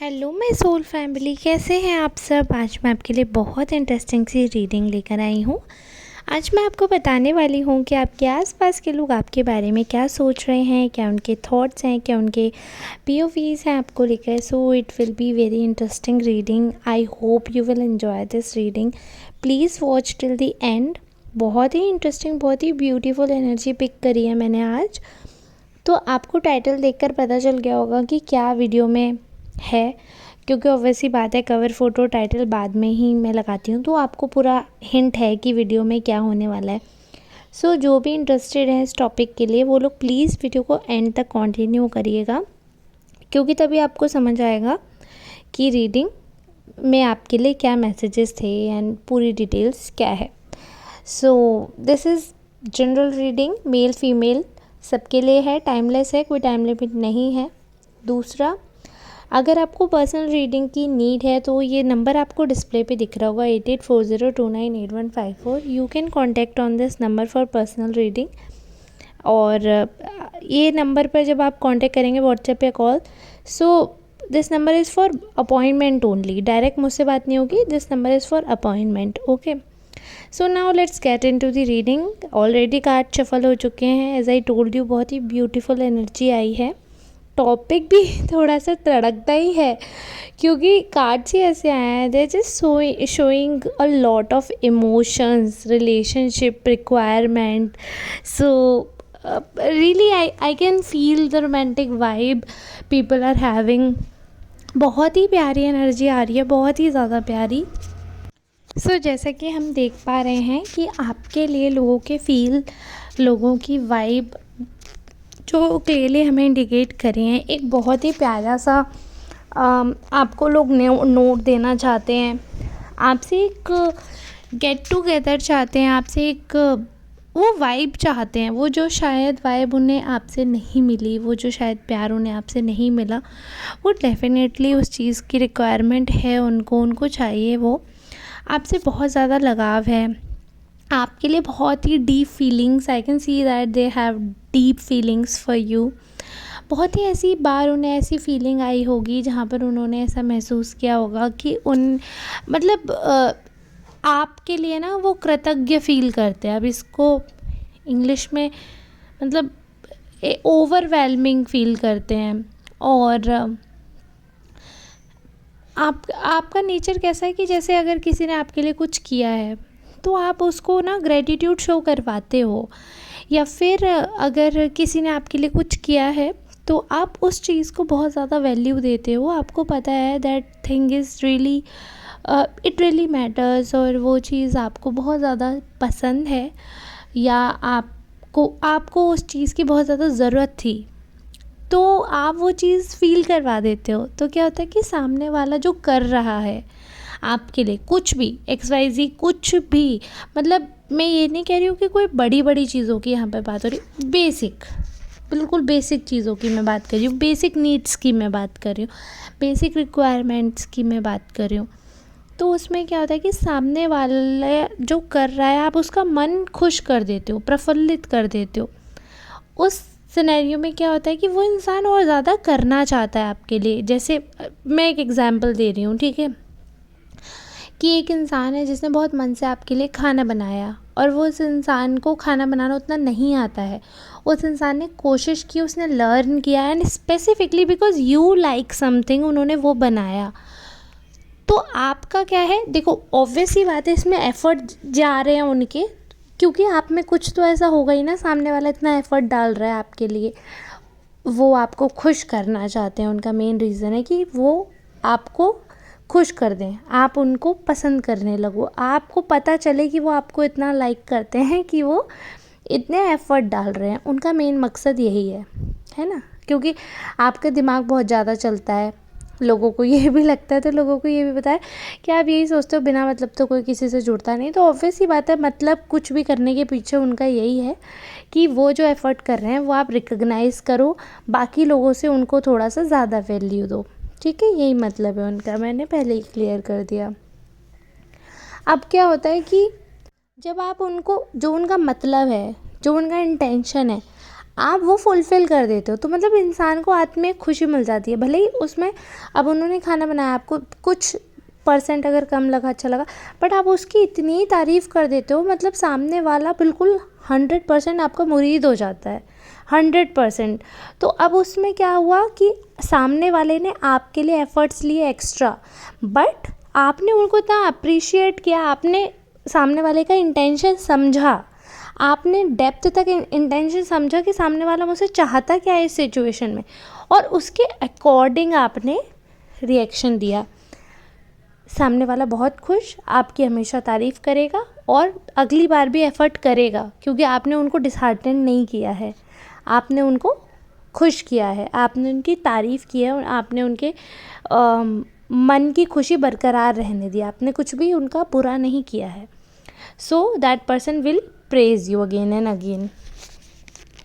Hello my soul family, कैसे हैं आप सब। आज मैं आपके लिए बहुत इंटरेस्टिंग सी रीडिंग लेकर आई हूँ। आज मैं आपको बताने वाली हूँ कि आपके आसपास के लोग आपके बारे में क्या सोच रहे हैं, क्या उनके थॉट्स हैं, क्या उनके पीओवीज़ हैं आपको लेकर। So it will be very interesting reading. I hope you will enjoy this reading. Please watch till the end. बहुत ही इंटरेस्टिंग, बहुत ही ब्यूटीफुल एनर्जी पिक करी है मैंने आज। तो आपको टाइटल देखकर पता चल गया होगा कि क्या वीडियो में है, क्योंकि ऑब्वियसली बात है कवर फ़ोटो टाइटल बाद में ही मैं लगाती हूँ, तो आपको पूरा हिंट है कि वीडियो में क्या होने वाला है। सो जो भी इंटरेस्टेड है इस टॉपिक के लिए वो लोग प्लीज़ वीडियो को एंड तक कंटिन्यू करिएगा, क्योंकि तभी आपको समझ आएगा कि रीडिंग में आपके लिए क्या मैसेजेस थे एंड पूरी डिटेल्स क्या है। So this is general reading, male female सबके लिए है, टाइमलेस है, कोई टाइम लिमिट नहीं है। दूसरा, अगर आपको पर्सनल रीडिंग की नीड है तो ये नंबर आपको डिस्प्ले पे दिख रहा होगा 8840298154। You can contact on this number for personal reading. और ये नंबर पर जब आप कांटेक्ट करेंगे व्हाट्सएप पे call, so this number is for appointment only. Direct मुझसे बात नहीं होगी, this number is for appointment. Okay, so now let's get into the reading. Already card shuffle हो चुके हैं। एज आई टोल्ड यू, बहुत ही ब्यूटीफुल एनर्जी आई है। Topic भी थोड़ा सा तड़कता ही है, क्योंकि कार्ड्स ही ऐसे आए हैं, they just showing a lot of emotions, relationship, requirement. So really I can feel the romantic vibe people are having. बहुत ही प्यारी एनर्जी आ रही है, बहुत ही ज़्यादा प्यारी। सो जैसा कि हम देख पा रहे हैं कि आपके लिए लोगों के फील, लोगों की वाइब जो क्लियरली हमें इंडिकेट करे हैं, एक बहुत ही प्यारा सा आपको लोग नोट देना चाहते हैं। आपसे एक गेट टुगेदर चाहते हैं, आपसे एक वो वाइब चाहते हैं, वो जो शायद वाइब उन्हें आपसे नहीं मिली, वो जो शायद प्यार उन्हें आपसे नहीं मिला, वो डेफिनेटली उस चीज़ की रिक्वायरमेंट है उनको चाहिए। वो आपसे बहुत ज़्यादा लगाव है, आपके लिए बहुत ही deep feelings, I can see that they have deep feelings for you. बहुत ही ऐसी बार उन्हें ऐसी फीलिंग आई होगी जहाँ पर उन्होंने ऐसा महसूस किया होगा कि मतलब आपके लिए ना वो कृतज्ञ फील करते हैं। अब इसको इंग्लिश में मतलब ओवरवेलमिंग फील करते हैं। और आपका नेचर कैसा है कि जैसे अगर किसी ने आपके लिए कुछ किया है तो आप उसको ना ग्रेटिट्यूड शो करवाते हो, या फिर अगर किसी ने आपके लिए कुछ किया है तो आप उस चीज़ को बहुत ज़्यादा वैल्यू देते हो। आपको पता है that thing is really it really matters, और वो चीज़ आपको बहुत ज़्यादा पसंद है, या आपको उस चीज़ की बहुत ज़्यादा ज़रूरत थी, तो आप वो चीज़ फ़ील करवा देते हो। तो क्या होता है कि सामने वाला जो कर रहा है आपके लिए कुछ भी XYZ कुछ भी, मतलब मैं ये नहीं कह रही हूँ कि कोई बड़ी बड़ी चीज़ों की यहाँ पे बात हो रही, बेसिक, बिल्कुल बेसिक चीज़ों की मैं बात कर रही हूँ, बेसिक नीड्स की मैं बात कर रही हूँ, बेसिक रिक्वायरमेंट्स की मैं बात कर रही हूँ। तो उसमें क्या होता है कि सामने वाला जो कर रहा है आप उसका मन खुश कर देते हो, प्रफुल्लित कर देते हो। उस सिनेरियो में क्या होता है कि वो इंसान और ज़्यादा करना चाहता है आपके लिए। जैसे मैं एक एग्जांपल दे रही हूँ, ठीक है, कि एक इंसान है जिसने बहुत मन से आपके लिए खाना बनाया, और वो उस इंसान को खाना बनाना उतना नहीं आता है। उस इंसान ने कोशिश की, उसने लर्न किया, and specifically because you like something उन्होंने वो बनाया। तो आपका क्या है, देखो ऑब्वियस ही बात है इसमें एफर्ट जा रहे हैं उनके, क्योंकि आप में कुछ तो ऐसा होगा ही ना, सामने वाला इतना एफर्ट डाल रहा है आपके लिए, वो आपको खुश करना चाहते हैं। उनका मेन रीज़न है कि वो आपको खुश कर दें, आप उनको पसंद करने लगो, आपको पता चले कि वो आपको इतना लाइक करते हैं कि वो इतने एफर्ट डाल रहे हैं। उनका मेन मकसद यही है ना, क्योंकि आपका दिमाग बहुत ज़्यादा चलता है, लोगों को ये भी लगता है, तो लोगों को ये भी पता है कि आप यही सोचते हो बिना मतलब तो कोई किसी से जुड़ता नहीं। तो ऑब्वियस ही बात है, मतलब कुछ भी करने के पीछे उनका यही है कि वो जो एफ़र्ट कर रहे हैं वो आप रिकग्नाइज़ करो, बाकी लोगों से उनको थोड़ा सा ज़्यादा वैल्यू दो। ठीक है, यही मतलब है उनका, मैंने पहले ही क्लियर कर दिया। अब क्या होता है कि जब आप उनको, जो उनका मतलब है, जो उनका इंटेंशन है, आप वो फुलफ़िल कर देते हो, तो मतलब इंसान को आत्म में खुशी मिल जाती है। भले ही उसमें अब उन्होंने खाना बनाया, आपको कुछ परसेंट अगर कम लगा, अच्छा लगा, बट आप उसकी इतनी तारीफ़ कर देते हो, मतलब सामने वाला बिल्कुल 100% आपका मुरीद हो जाता है, 100%। तो अब उसमें क्या हुआ कि सामने वाले ने आपके लिए एफ़र्ट्स लिए एक्स्ट्रा, बट आपने उनको इतना अप्रिशिएट किया, आपने सामने वाले का इंटेंशन समझा, आपने डेप्थ तक इंटेंशन समझा कि सामने वाला मुझसे चाहता क्या है इस सिचुएशन में, और उसके अकॉर्डिंग आपने रिएक्शन दिया। सामने वाला बहुत खुश, आपकी हमेशा तारीफ़ करेगा और अगली बार भी एफ़र्ट करेगा, क्योंकि आपने उनको डिसहार्टन नहीं किया है, आपने उनको खुश किया है, आपने उनकी तारीफ़ की है और आपने उनके मन की खुशी बरकरार रहने दी, आपने कुछ भी उनका बुरा नहीं किया है। So that person will praise you again and again.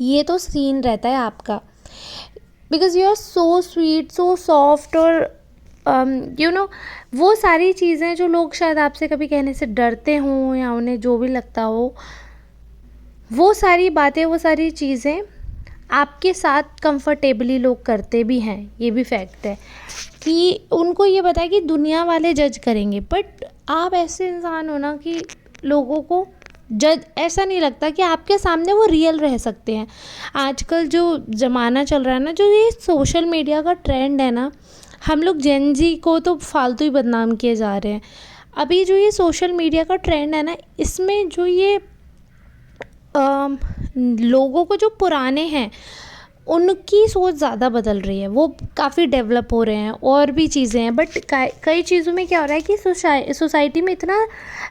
ये तो सीन रहता है आपका, because you are so sweet, so soft, और वो सारी चीज़ें जो लोग शायद आपसे कभी कहने से डरते हों या उन्हें जो भी लगता हो, वो सारी बातें, वो सारी चीज़ें आपके साथ कंफर्टेबली लोग करते भी हैं। ये भी फैक्ट है कि उनको ये पता है कि दुनिया वाले जज करेंगे, बट आप ऐसे इंसान हो ना कि लोगों को जज ऐसा नहीं लगता कि आपके सामने वो रियल रह सकते हैं। आजकल जो ज़माना चल रहा है ना, जो ये सोशल मीडिया का ट्रेंड है ना, हम लोग जेन ज़ी को तो फालतू ही बदनाम किए जा रहे हैं। अभी जो ये सोशल मीडिया का ट्रेंड है ना, इसमें जो ये लोगों को जो पुराने हैं उनकी सोच ज़्यादा बदल रही है, वो काफ़ी डेवलप हो रहे हैं, और भी चीज़ें हैं, बट कई चीज़ों में क्या हो रहा है कि सोसाइटी में इतना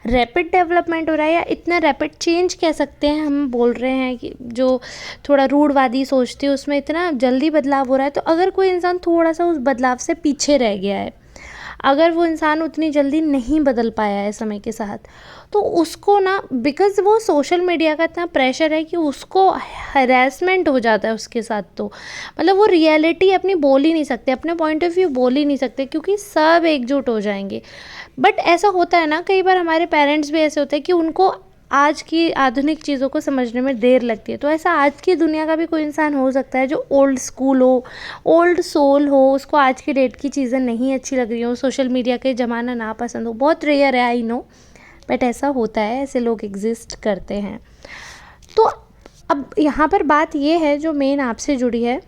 रैपिड डेवलपमेंट हो रहा है, या इतना रैपिड चेंज कह सकते हैं, हम बोल रहे हैं कि जो थोड़ा रूढ़वादी सोचते हैं उसमें इतना जल्दी बदलाव हो रहा है। तो अगर कोई इंसान थोड़ा सा उस बदलाव से पीछे रह गया है, अगर वो इंसान उतनी जल्दी नहीं बदल पाया है समय के साथ, तो उसको ना, बिकॉज़ वो सोशल मीडिया का इतना प्रेशर है कि उसको हैरेसमेंट हो जाता है उसके साथ। तो मतलब वो रियलिटी अपनी बोल ही नहीं सकते, अपने पॉइंट ऑफ व्यू बोल ही नहीं सकते, क्योंकि सब एकजुट हो जाएंगे। बट ऐसा होता है ना, कई बार हमारे पेरेंट्स भी ऐसे होते हैं कि उनको आज की आधुनिक चीज़ों को समझने में देर लगती है। तो ऐसा आज की दुनिया का भी कोई इंसान हो सकता है जो ओल्ड स्कूल हो, ओल्ड सोल हो, उसको आज की डेट की चीज़ें नहीं अच्छी लग रही हो, सोशल मीडिया के ज़माना ना पसंद हो। बहुत रेयर है, आई नो, बट ऐसा होता है, ऐसे लोग एग्जिस्ट करते हैं। तो अब यहाँ पर बात ये है जो मेन आपसे जुड़ी है,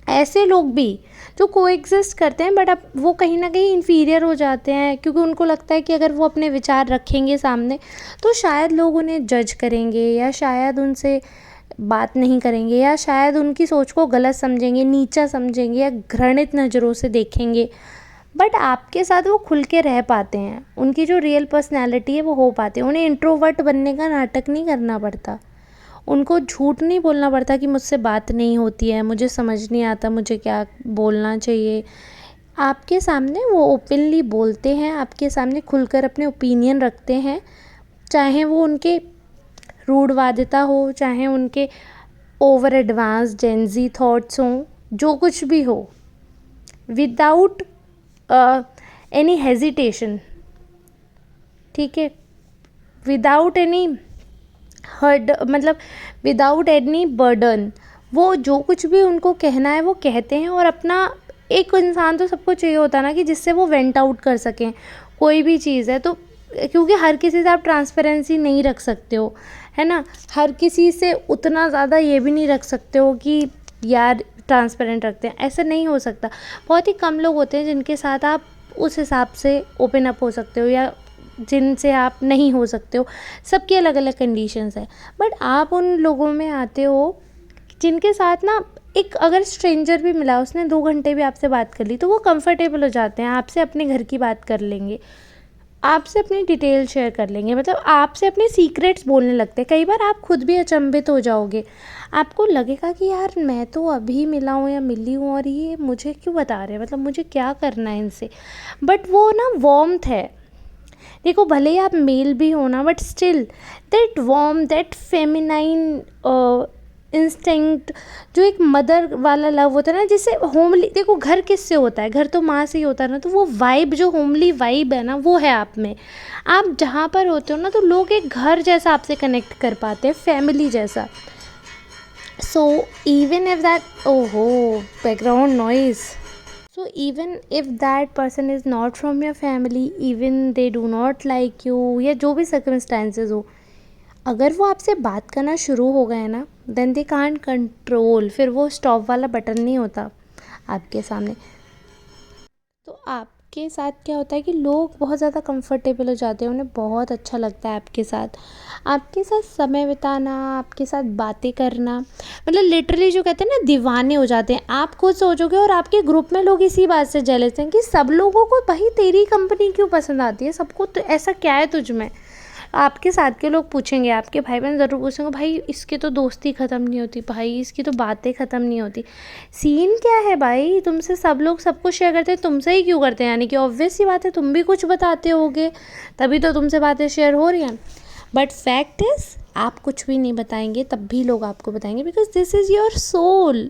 ऐसे लोग भी जो कोएग्जिस्ट करते हैं, बट अब वो कहीं ना कहीं इन्फीरियर हो जाते हैं, क्योंकि उनको लगता है कि अगर वो अपने विचार रखेंगे सामने तो शायद लोग उन्हें जज करेंगे, या शायद उनसे बात नहीं करेंगे, या शायद उनकी सोच को गलत समझेंगे, नीचा समझेंगे, या घृणित नज़रों से देखेंगे। बट आपके साथ वो खुल के रह पाते हैं, उनकी जो रियल पर्सनैलिटी है वो हो पाती है, उन्हें इंट्रोवर्ट बनने का नाटक नहीं करना पड़ता, उनको झूठ नहीं बोलना पड़ता कि मुझसे बात नहीं होती है, मुझे समझ नहीं आता मुझे क्या बोलना चाहिए। आपके सामने वो ओपनली बोलते हैं, आपके सामने खुलकर अपने ओपिनियन रखते हैं, चाहे वो उनके रूढ़वादिता हो, चाहे उनके ओवर एडवांस जेनजी थॉट्स हों, जो कुछ भी हो, विदाउट एनी हेजिटेशन, ठीक है, विदाउट एनी हर्ड, मतलब विदाउट एनी बर्डन, वो जो कुछ भी उनको कहना है वो कहते हैं। और अपना एक इंसान तो सबको चाहिए होता है ना कि जिससे वो वेंट आउट कर सकें कोई भी चीज़ है, तो क्योंकि हर किसी से आप ट्रांसपेरेंसी नहीं रख सकते हो, है ना, हर किसी से उतना ज़्यादा ये भी नहीं रख सकते हो कि यार ट्रांसपेरेंट रखते हैं, ऐसा नहीं हो सकता। बहुत ही कम लोग होते हैं जिनके साथ आप उस हिसाब से ओपन अप हो सकते हो, या जिनसे आप नहीं हो सकते हो, सबकी अलग अलग कंडीशंस है। बट आप उन लोगों में आते हो जिनके साथ ना, एक अगर स्ट्रेंजर भी मिला, उसने 2 घंटे भी आपसे बात कर ली, तो वो कंफर्टेबल हो जाते हैं, आपसे अपने घर की बात कर लेंगे, आपसे अपनी डिटेल शेयर कर लेंगे, मतलब आपसे अपने सीक्रेट्स बोलने लगते हैं। कई बार आप खुद भी अचंभित हो जाओगे, आपको लगेगा कि यार मैं तो अभी मिला हूँ या मिली हूँ और ये मुझे क्यों बता रहे हैं, मतलब मुझे क्या करना है इनसे। बट वो ना वार्मथ है, देखो भले ही आप मेल भी हो ना, but still that warm, that feminine instinct, जो एक मदर वाला लव होता है ना, जिससे होमली, देखो घर किससे होता है, घर तो माँ से ही होता है ना, तो वो वाइब, जो होमली वाइब है ना, वो है आप में। आप जहाँ पर होते हो ना, तो लोग एक घर जैसा आपसे कनेक्ट कर पाते हैं, फैमिली जैसा। So even if that, oh, background noise. So even if that person is not from your family, even they do not like you, या जो भी circumstances हो, अगर वो आपसे बात करना शुरू हो गए ना, देन दे कांट कंट्रोल, फिर वो स्टॉप वाला बटन नहीं होता आपके सामने। तो आपके साथ क्या होता है कि लोग बहुत ज़्यादा कंफर्टेबल हो जाते हैं, उन्हें बहुत अच्छा लगता है आपके साथ समय बिताना, आपके साथ बातें करना, मतलब लिटरली जो कहते हैं ना, दीवाने हो जाते हैं। आप खुद सोचोगे और आपके ग्रुप में लोग इसी बात से जेलस हैं कि सब लोगों को भाई तेरी कंपनी क्यों पसंद आती है, सबको तो ऐसा क्या है तुझ में। आपके साथ के लोग पूछेंगे, आपके भाई बहन ज़रूर पूछेंगे, भाई इसकी तो दोस्ती ख़त्म नहीं होती, भाई इसकी तो बातें ख़त्म नहीं होती। सीन क्या है भाई, तुमसे सब लोग सब कुछ शेयर करते हैं, तुमसे ही क्यों करते हैं, यानी कि ऑब्वियस सी बात है तुम भी कुछ बताते होगे, तभी तो तुमसे बातें शेयर हो रही हैं। बट फैक्ट इज़ आप कुछ भी नहीं बताएंगे तब भी लोग आपको बताएंगे, because this is your soul,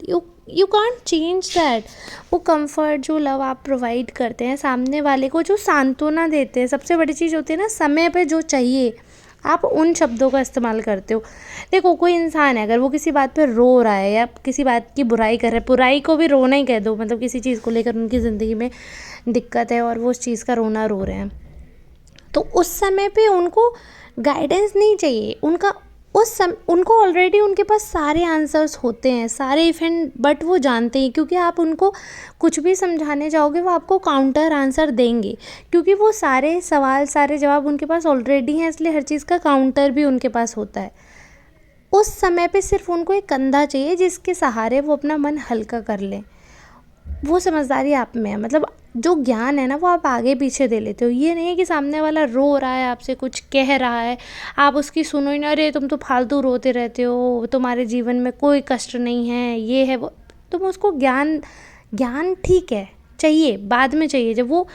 you can't change that. वो कंफर्ट, जो लव आप प्रोवाइड करते हैं सामने वाले को, जो सांत्वना देते हैं, सबसे बड़ी चीज़ होती है ना, समय पे जो चाहिए आप उन शब्दों का इस्तेमाल करते हो। देखो कोई इंसान है, अगर वो किसी बात पे रो रहा है या किसी बात की बुराई कर रहा है, बुराई को भी रोना ही कह दो, मतलब किसी चीज़ को लेकर उनकी ज़िंदगी में दिक्कत है और वो उस चीज़ का रोना रो रहे हैं, तो उस समय पे उनको गाइडेंस नहीं चाहिए, उनको ऑलरेडी उनके पास सारे आंसर्स होते हैं, सारे इवेंट, बट वो जानते हैं, क्योंकि आप उनको कुछ भी समझाने जाओगे वो आपको काउंटर आंसर देंगे, क्योंकि वो सारे सवाल सारे जवाब उनके पास ऑलरेडी हैं, इसलिए हर चीज़ का काउंटर भी उनके पास होता है। उस समय पे सिर्फ उनको एक कंधा चाहिए जिसके सहारे वो अपना मन हल्का कर लें। वो समझदारी आप में है, मतलब जो ज्ञान है ना वो आप आगे पीछे दे लेते हो। ये नहीं है कि सामने वाला रो रहा है, आपसे कुछ कह रहा है, आप उसकी सुनो ही ना, अरे तुम तो फालतू रोते रहते हो, तुम्हारे जीवन में कोई कष्ट नहीं है, ये है वो। तुम उसको ज्ञान ठीक है, चाहिए, बाद में चाहिए, जब वो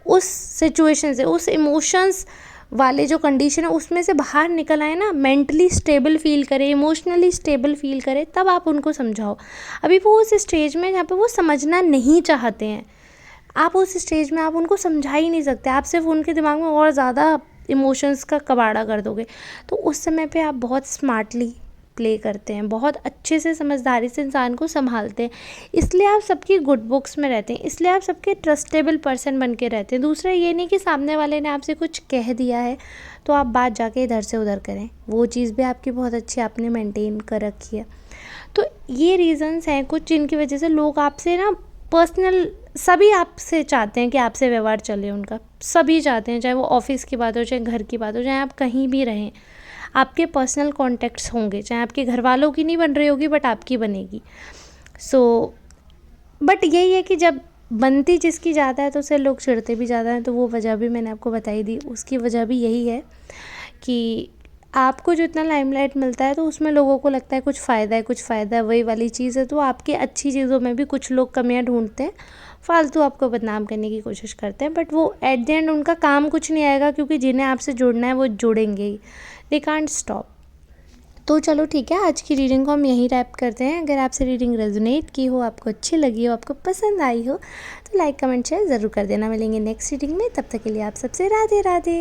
उस सिचुएशन से, उस इमोशंस वाले जो कंडीशन है उसमें से बाहर निकल आए ना, मेंटली स्टेबल फील करे, इमोशनली स्टेबल फील करे, तब आप उनको समझाओ। अभी वो उस स्टेज में जहाँ पे वो समझना नहीं चाहते हैं, आप उस स्टेज में आप उनको समझा ही नहीं सकते, आप सिर्फ उनके दिमाग में और ज़्यादा इमोशंस का कबाड़ा कर दोगे। तो उस समय पे आप बहुत स्मार्टली प्ले करते हैं, बहुत अच्छे से समझदारी से इंसान को संभालते हैं, इसलिए आप सबकी गुड बुक्स में रहते हैं, इसलिए आप सबके ट्रस्टेबल पर्सन बन के रहते हैं। दूसरा ये नहीं कि सामने वाले ने आपसे कुछ कह दिया है तो आप बात जाके इधर से उधर करें, वो चीज़ भी आपकी बहुत अच्छी आपने मेंटेन कर रखी है। तो ये रीज़न्स हैं कुछ जिनकी वजह से लोग आपसे ना पर्सनल, सभी आपसे चाहते हैं कि आपसे व्यवहार चले उनका, सभी चाहते हैं, चाहे वो ऑफिस की बात हो, चाहे घर की बात हो, चाहे आप कहीं भी रहें, आपके पर्सनल कॉन्टेक्ट्स होंगे, चाहे आपके घर वालों की नहीं बन रही होगी बट आपकी बनेगी। सो बट यही है कि जब बनती जिसकी ज़्यादा है तो उससे लोग चिढ़ते भी ज़्यादा हैं, तो वो वजह भी मैंने आपको बताई दी। उसकी वजह भी यही है कि आपको जो इतना लाइमलाइट मिलता है तो उसमें लोगों को लगता है कुछ फ़ायदा है, वही वाली चीज़ है, तो आपकी अच्छी चीज़ों में भी कुछ लोग कमियां ढूंढते हैं, फालतू आपको बदनाम करने की कोशिश करते हैं, बट वो एट द एंड उनका काम कुछ नहीं आएगा, क्योंकि जिन्हें आपसे जुड़ना है वो जुड़ेंगे ही, दे कांट स्टॉप। तो चलो ठीक है, आज की रीडिंग को हम यहीं रैप करते हैं। अगर आपसे रीडिंग रेजोनेट की हो, आपको अच्छी लगी हो, आपको पसंद आई हो, तो लाइक कमेंट शेयर ज़रूर कर देना। मिलेंगे नेक्स्ट रीडिंग में, तब तक के लिए आप सबसे राधे राधे।